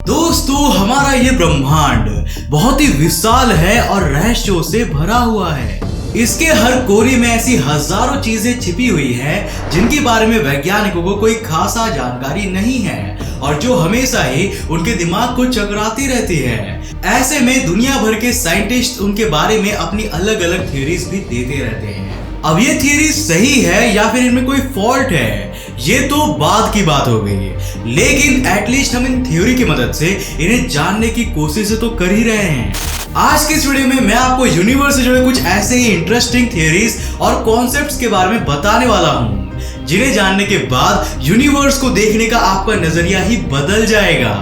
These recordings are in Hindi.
दोस्तों, हमारा ये ब्रह्मांड बहुत ही विशाल है और रहस्यों से भरा हुआ है। इसके हर कोने में ऐसी हजारों चीजें छिपी हुई हैं जिनके बारे में वैज्ञानिकों को कोई खासा जानकारी नहीं है और जो हमेशा ही उनके दिमाग को चकराती रहती है। ऐसे में दुनिया भर के साइंटिस्ट उनके बारे में अपनी अलग अलग थ्योरीज भी देते रहते हैं। अब ये थ्योरी सही है या फिर इनमें कोई फॉल्ट है, ये तो बाद की बात हो गई, लेकिन एटलीस्ट हम इन थ्योरी की मदद से इन्हें जानने की कोशिश तो कर ही रहे हैं। आज के इस वीडियो में मैं आपको यूनिवर्स से जुड़े कुछ ऐसे ही इंटरेस्टिंग थ्योरीज और कॉन्सेप्ट्स के बारे में बताने वाला हूँ जिन्हें जानने के बाद यूनिवर्स को देखने का आपका नजरिया ही बदल जाएगा।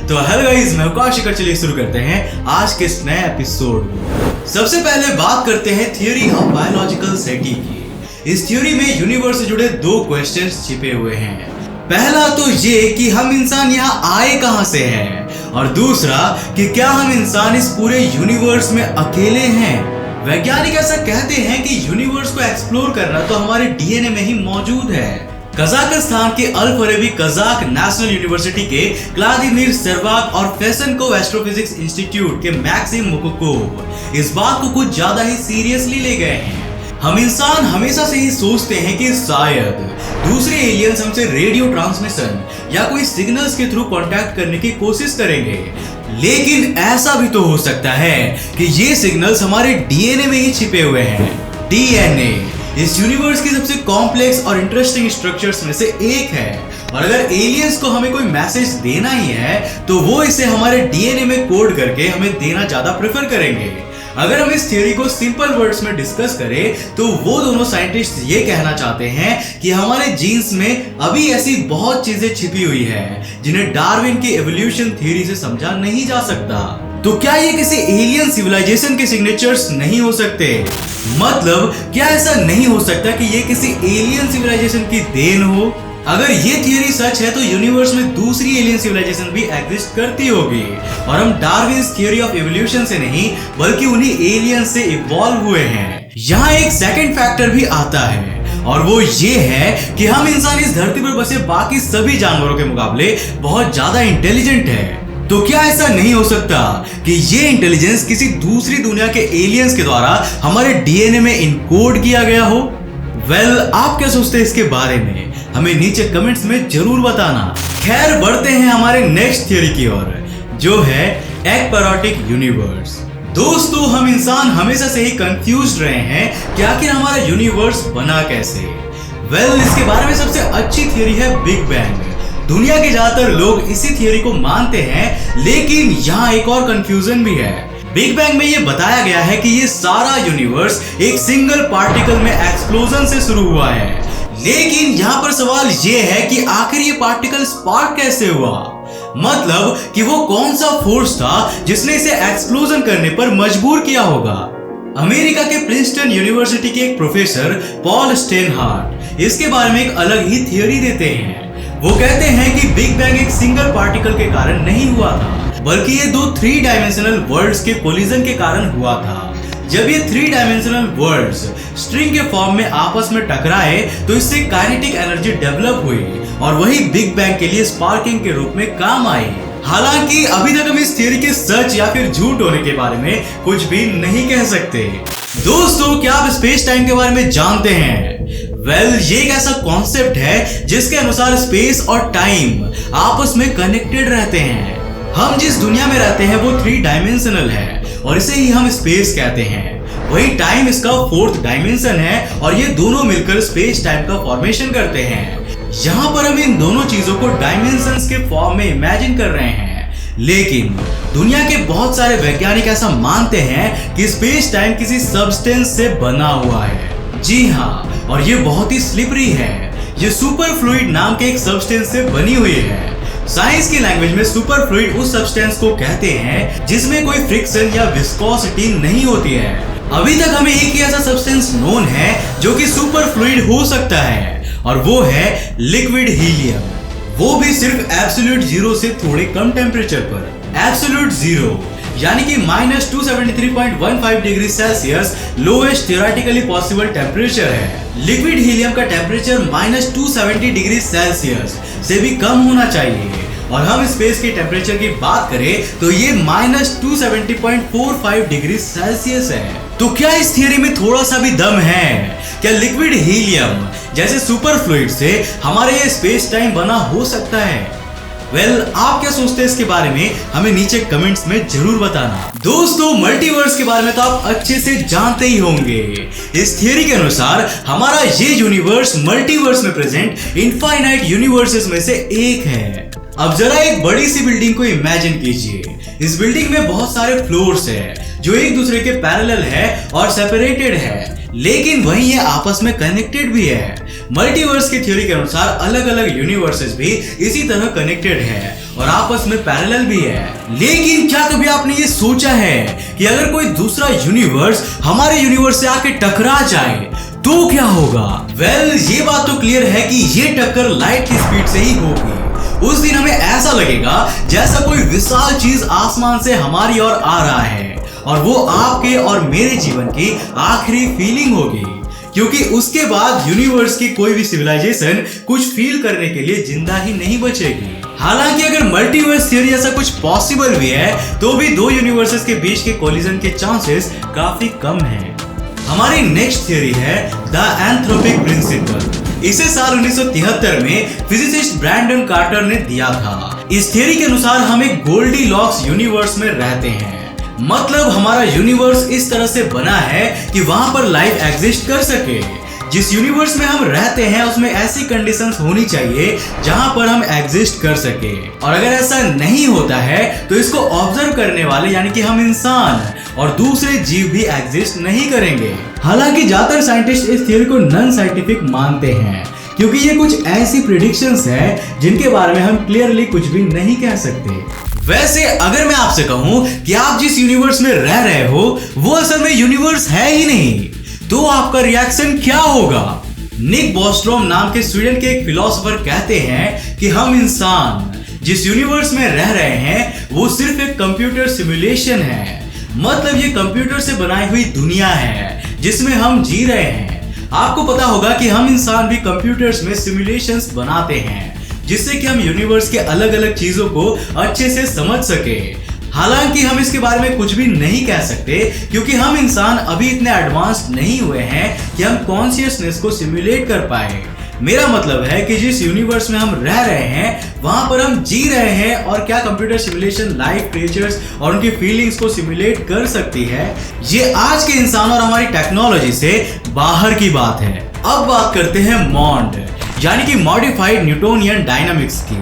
तो हेलो गाइस, मैं आकाश शेखर, चलिए शुरू करते हैं आज के इस नए एपिसोड को। सबसे पहले बात करते हैं थ्योरी ऑफ बायोलॉजिकल सेटी की। इस थ्योरी में यूनिवर्स से जुड़े दो क्वेश्चंस छिपे हुए हैं। पहला तो ये कि हम इंसान यहाँ आए कहाँ से हैं, और दूसरा कि क्या हम इंसान इस पूरे यूनिवर्स में अकेले हैं। वैज्ञानिक ऐसा कहते हैं कि यूनिवर्स को एक्सप्लोर करना तो हमारे डीएनए में ही मौजूद है। कजाकिस्तान के अल फरेबी कजाक नेशनल यूनिवर्सिटी के व्लादिमीर सेरवाक और फेसेंकोव एस्ट्रोफिजिक्स इंस्टीट्यूट के मैक्सिम मुकुकोव इस बात को कुछ ज्यादा ही सीरियसली ले गए हैं। हम इंसान हमेशा से ही सोचते हैं कि शायद दूसरे एलियंस हमसे रेडियो ट्रांसमिशन या कोई सिग्नल्स के थ्रू कांटेक्ट करने की कोशिश करेंगे, लेकिन ऐसा भी तो हो सकता है कि ये सिग्नल्स हमारे डीएनए में ही छिपे हुए हैं। डीएनए इस यूनिवर्स की सबसे कॉम्प्लेक्स और इंटरेस्टिंग स्ट्रक्चर्स में से एक है, और अगर एलियंस को हमें कोई मैसेज देना ही है तो वो इसे हमारे डीएनए में कोड करके हमें देना ज्यादा प्रेफर करेंगे। अगर हम इस थ्योरी को सिंपल वर्ड्स में डिस्कस करें तो वो दोनों साइंटिस्ट ये कहना चाहते हैं कि हमारे जीन्स में अभी ऐसी बहुत चीजें छिपी हुई है जिन्हें डार्विन की एवोल्यूशन थ्योरी से समझा नहीं जा सकता। तो क्या ये किसी एलियन सिविलाइजेशन के सिग्नेचर्स नहीं हो सकते? मतलब क्या ऐसा नहीं हो सकता कि ये किसी एलियन सिविलाइजेशन की देन हो? अगर ये थ्योरी सच है तो यूनिवर्स में दूसरी एलियन सिविलाइजेशन भी एग्जिस्ट करती होगी और हम डार्विन्स थ्योरी ऑफ एवोल्यूशन से नहीं बल्कि उन्हीं एलियन से इवॉल्व हुए हैं। यहाँ एक सेकंड फैक्टर भी आता है और वो ये है कि हम इंसान इस धरती पर बसे बाकी सभी जानवरों के मुकाबले बहुत ज्यादा इंटेलिजेंट है। तो क्या ऐसा नहीं हो सकता कि ये इंटेलिजेंस किसी दूसरी दुनिया के एलियंस के द्वारा हमारे डीएनए में इनकोड किया गया हो? आप क्या सोचते हैं इसके बारे में? हमें नीचे कमेंट्स में जरूर बताना। खैर, बढ़ते हैं हमारे नेक्स्ट थ्योरी की ओर, जो है एकपैरोटिक यूनिवर्स। दोस्तों, हम इंसान हमेशा से ही कंफ्यूज रहे हैं कि आखिर हमारा यूनिवर्स बना कैसे। इसके बारे में सबसे अच्छी थ्योरी है बिग बैंग। दुनिया के ज्यादातर लोग इसी थ्योरी को मानते हैं, लेकिन यहाँ एक और कंफ्यूजन भी है। बिग बैंग में ये बताया गया है कि ये सारा यूनिवर्स एक सिंगल पार्टिकल में एक्सप्लोजन से शुरू हुआ है, लेकिन यहाँ पर सवाल ये है कि आखिर ये पार्टिकल स्पार्क कैसे हुआ? मतलब कि वो कौन सा फोर्स था जिसने इसे एक्सप्लोजन करने पर मजबूर किया होगा? अमेरिका के प्रिंसटन यूनिवर्सिटी के एक प्रोफेसर पॉल स्टेनहार्ट इसके बारे में एक अलग ही थ्योरी देते हैं। वो कहते हैं कि बिग बैंग एक सिंगल पार्टिकल के कारण नहीं हुआ था, बल्कि ये दो 3 डायमेंशनल वर्ल्ड्स के कोलिजन के कारण हुआ था। जब ये 3 डायमेंशनल वर्ल्ड्स स्ट्रिंग के फॉर्म में आपस में टकराए तो इससे काइनेटिक एनर्जी डेवलप हुई और वही बिग बैंग के लिए स्पार्किंग के रूप में काम आई। हालांकि अभी तक हम इस थ्योरी के सच या फिर झूठ होने के बारे में कुछ भी नहीं कह सकते। दोस्तों, क्या आप स्पेस टाइम के बारे में जानते हैं? ये एक ऐसा कॉन्सेप्ट है जिसके अनुसार स्पेस और टाइम आपस में कनेक्टेड रहते हैं। हम जिस दुनिया में रहते हैं वो 3 डायमेंशनल है और इसे ही हम स्पेस कहते हैं। वही टाइम इसका 4th डायमेंशन है और ये दोनों मिलकर स्पेस टाइम का फॉर्मेशन करते हैं। यहाँ पर हम इन दोनों चीजों को डायमेंशंस के फॉर्म में इमेजिन कर रहे हैं, लेकिन दुनिया के बहुत सारे वैज्ञानिक ऐसा मानते हैं कि स्पेस टाइम किसी सब्सटेंस से बना हुआ है। जी हाँ, और ये बहुत ही स्लिपरी है। ये सुपर फ्लूइड नाम के एक सब्सटेंस से बनी हुई है। साइंस की लैंग्वेज में सुपर फ्लूइड उस सब्सटेंस को कहते हैं जिसमें कोई फ्रिक्शन या विस्कोसिटी नहीं होती है। अभी तक हमें एक ही ऐसा सब्सटेंस नोन है जो कि सुपर फ्लूइड हो सकता है, और वो है लिक्विड हीलियम। वो भी सिर्फ एब्सोल्यूट जीरो से थोड़े कम टेम्परेचर पर। एब्सोल्यूट जीरो यानी कि -273.15 degree Celsius lowest theoretically possible temperature है। लिक्विड हीलियम का टेम्परेचर -270 डिग्री सेल्सियस से भी कम होना चाहिए और हम स्पेस के टेम्परेचर की बात करें तो ये -270.45 डिग्री सेल्सियस है। तो क्या इस थियरी में थोड़ा सा भी दम है? क्या लिक्विड हीलियम जैसे सुपर फ्लूइड से हमारे ये स्पेस टाइम बना हो सकता है? आप क्या सोचते हैं इसके बारे में? हमें नीचे कमेंट्स में जरूर बताना। दोस्तों, मल्टीवर्स के बारे में तो आप अच्छे से जानते ही होंगे। इस थियरी के अनुसार हमारा ये यूनिवर्स मल्टीवर्स में प्रेजेंट इनफाइनाइट यूनिवर्सेस में से एक है। अब जरा एक बड़ी सी बिल्डिंग को इमेजिन कीजिए। इस बिल्डिंग में बहुत सारे फ्लोर्स है जो एक दूसरे के पैरेलल है और सेपरेटेड है, लेकिन वहीं ये आपस में कनेक्टेड भी है। मल्टीवर्स की थ्योरी के अनुसार अलग अलग यूनिवर्सेस भी इसी तरह कनेक्टेड है और आपस में पैरेलल भी है। लेकिन क्या कभी आपने ये सोचा है कि अगर कोई दूसरा यूनिवर्स हमारे यूनिवर्स से आके टकरा जाए तो क्या होगा? ये बात तो क्लियर है कि ये टक्कर लाइट की स्पीड से ही होगी। उस दिन हमें ऐसा लगेगा जैसा कोई विशाल चीज आसमान से हमारी ओर आ रहा है और वो आपके और मेरे जीवन की आखिरी फीलिंग होगी, क्योंकि उसके बाद यूनिवर्स की कोई भी सिविलाइजेशन कुछ फील करने के लिए जिंदा ही नहीं बचेगी। हालांकि अगर मल्टीवर्स थ्योरी ऐसा कुछ पॉसिबल भी है तो भी दो यूनिवर्सेस के बीच के कोलिजन के चांसेस काफी कम हैं। हमारी नेक्स्ट थ्योरी है द एंथ्रोपिक प्रिंसिपल। इसे साल 1973 में फिजिसिस्ट ब्रैंडन कार्टर ने दिया था। इस थ्योरी के अनुसार हम एक गोल्डीलॉक्स यूनिवर्स में रहते हैं। मतलब हमारा यूनिवर्स इस तरह से बना है कि वहां पर लाइफ एग्जिस्ट कर सके। जिस यूनिवर्स में हम रहते हैं उसमें ऐसी कंडीशंस होनी चाहिए जहां पर हम एग्जिस्ट कर सके, और अगर ऐसा नहीं होता है तो इसको ऑब्जर्व करने वाले यानी कि हम इंसान और दूसरे जीव भी एग्जिस्ट नहीं करेंगे। हालांकि ज्यादातर साइंटिस्ट इस थ्योरी को नॉन साइंटिफिक मानते हैं, क्योंकि ये कुछ ऐसी प्रेडिक्शंस है जिनके बारे में हम क्लियरली कुछ भी नहीं कह सकते। वैसे अगर मैं आपसे कहूं कि आप जिस यूनिवर्स में रह रहे हो वो असल में यूनिवर्स है ही नहीं, तो आपका रिएक्शन क्या होगा? निक बॉस्ट्रोम नाम के स्वीडन के एक फिलोसोफर कहते हैं कि हम इंसान जिस यूनिवर्स में रह रहे हैं वो सिर्फ एक कंप्यूटर सिमुलेशन है। मतलब ये कंप्यूटर से बनाई हुई दुनिया है जिसमें हम जी रहे हैं। आपको पता होगा कि हम इंसान भी कंप्यूटर्स में सिमुलेशंस बनाते हैं जिससे कि हम यूनिवर्स के अलग अलग चीजों को अच्छे से समझ सके। हालांकि हम इसके बारे में कुछ भी नहीं कह सकते, क्योंकि हम इंसान अभी इतने एडवांस नहीं हुए हैं कि हम कॉन्शियसनेस को सिमुलेट कर पाए। मेरा मतलब है कि जिस यूनिवर्स में हम रह रहे हैं वहां पर हम जी रहे हैं, और क्या कंप्यूटर सिमुलेशन लाइफ क्रिएचर्स और उनकी फीलिंग्स को सिमुलेट कर सकती है? ये आज के इंसान और हमारी टेक्नोलॉजी से बाहर की बात है। अब बात करते हैं मॉन्ड यानी कि मॉडिफाइड न्यूटोनियन डायनामिक्स की।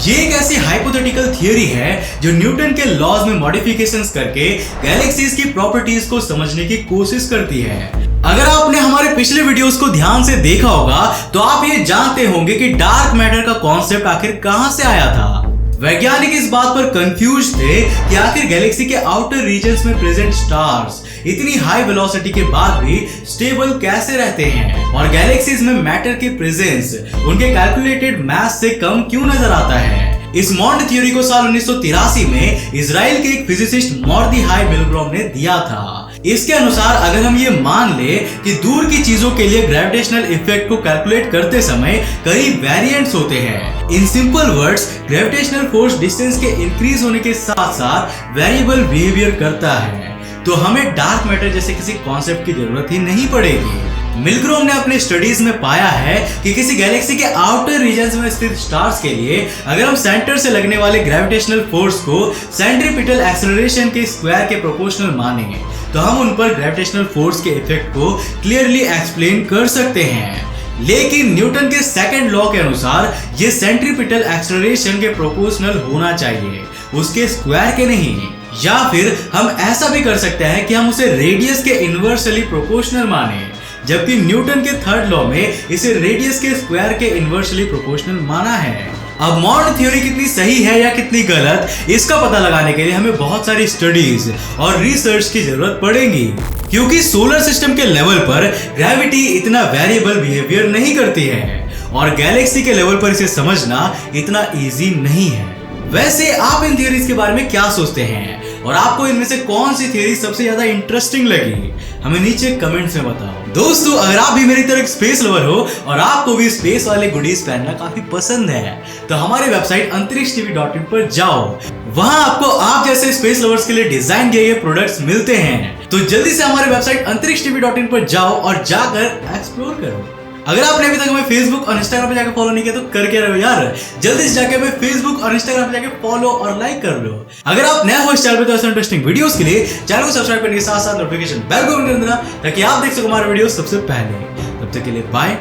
ये एक ऐसी हाइपोथेटिकल थियरी है जो न्यूटन के लॉज में मॉडिफिकेशंस करके गैलेक्सीज की प्रॉपर्टीज को समझने की कोशिश करती है। अगर आपने हमारे पिछले वीडियोस को ध्यान से देखा होगा तो आप ये जानते होंगे कि डार्क मैटर का कॉन्सेप्ट आखिर कहां से आया था। वैज्ञानिक इस बात पर कंफ्यूज थे कि आखिर गैलेक्सी के आउटर रीजन्स में प्रेजेंट स्टार्स इतनी हाई वेलोसिटी के बाद भी स्टेबल कैसे रहते हैं, और गैलेक्सीज में मैटर की प्रेजेंस उनके कैलकुलेटेड मास से कम क्यों नजर आता है। इस मॉन्ड थ्योरी को साल 1983 में इजराइल के एक फिजिसिस्ट मोर्देखाई मिलग्रोम ने दिया था। इसके अनुसार अगर हम ये मान ले कि दूर की चीजों के लिए ग्रेविटेशनल इफेक्ट को कैलकुलेट करते समय कई वेरिएंट्स होते हैं। In simple words, gravitational force distance के इंक्रीज होने के साथ साथ वेरिएबल बिहेवियर करता है, तो हमें डार्क मैटर जैसे किसी कॉन्सेप्ट की जरूरत ही नहीं पड़ेगी। मिलग्रोम ने अपने स्टडीज में पाया है कि किसी गैलेक्सी के आउटर रीजन्स में स्थित स्टार्स के लिए अगर हम सेंटर से लगने वाले ग्रेविटेशनल फोर्स को सेंट्रीपिटल एक्सेलरेशन के स्क्वायर के प्रोपोर्शनल माने तो हम उन पर ग्रेविटेशनल फोर्स के इफेक्ट को क्लियरली एक्सप्लेन कर सकते हैं। लेकिन न्यूटन के सेकंड लॉ के अनुसार ये सेंट्रीपिटल एक्सेलरेशन के प्रोपोर्शनल होना चाहिए, उसके स्क्वायर के नहीं। या फिर हम ऐसा भी कर सकते हैं कि हम उसे रेडियस के इनवर्सली प्रोपोर्शनल माने, जबकि न्यूटन के थर्ड लॉ में इसे रेडियस के स्क्वायर के इनवर्सली प्रोपोर्शनल माना है। अब मॉन्ड थ्योरी कितनी सही है या कितनी गलत, इसका पता लगाने के लिए हमें बहुत सारी स्टडीज और रिसर्च की जरूरत पड़ेगी, क्योंकि सोलर सिस्टम के लेवल पर ग्रेविटी इतना वेरिएबल बिहेवियर नहीं करती है और गैलेक्सी के लेवल पर इसे समझना इतना इजी नहीं है। वैसे आप इन थ्योरीज के बारे में क्या सोचते हैं और आपको इनमें से कौन सी थियरी सबसे ज्यादा इंटरेस्टिंग लगी, हमें नीचे कमेंट्स में बताओ। दोस्तों, अगर आप भी मेरी तरह एक स्पेस लवर हो और आपको भी स्पेस वाले गुडीज पहनना काफी पसंद है तो हमारे वेबसाइट antarikshtv.in पर जाओ। वहां आपको आप जैसे स्पेस लवर्स के लिए डिजाइन किए गए प्रोडक्ट्स मिलते हैं। तो जल्दी से हमारे वेबसाइट antarikshtv.in पर जाओ और जाकर एक्सप्लोर करो। अगर आपने अभी तक हमें फेसबुक और इंस्टाग्राम पे जाकर फॉलो नहीं किया तो करके रहो यार। जल्दी से जाके हमें फेसबुक और इंस्टाग्राम पे जाके फॉलो और लाइक कर लो। अगर आप नए हो इस चैनल पे तो ऐसे इंटरेस्टिंग वीडियोस के लिए चैनल को सब्सक्राइब करने के साथ साथ नोटिफिकेशन बेल को भी कर देना ताकि आप देख सको हमारे वीडियो सबसे पहले। तब तक के लिए बाय।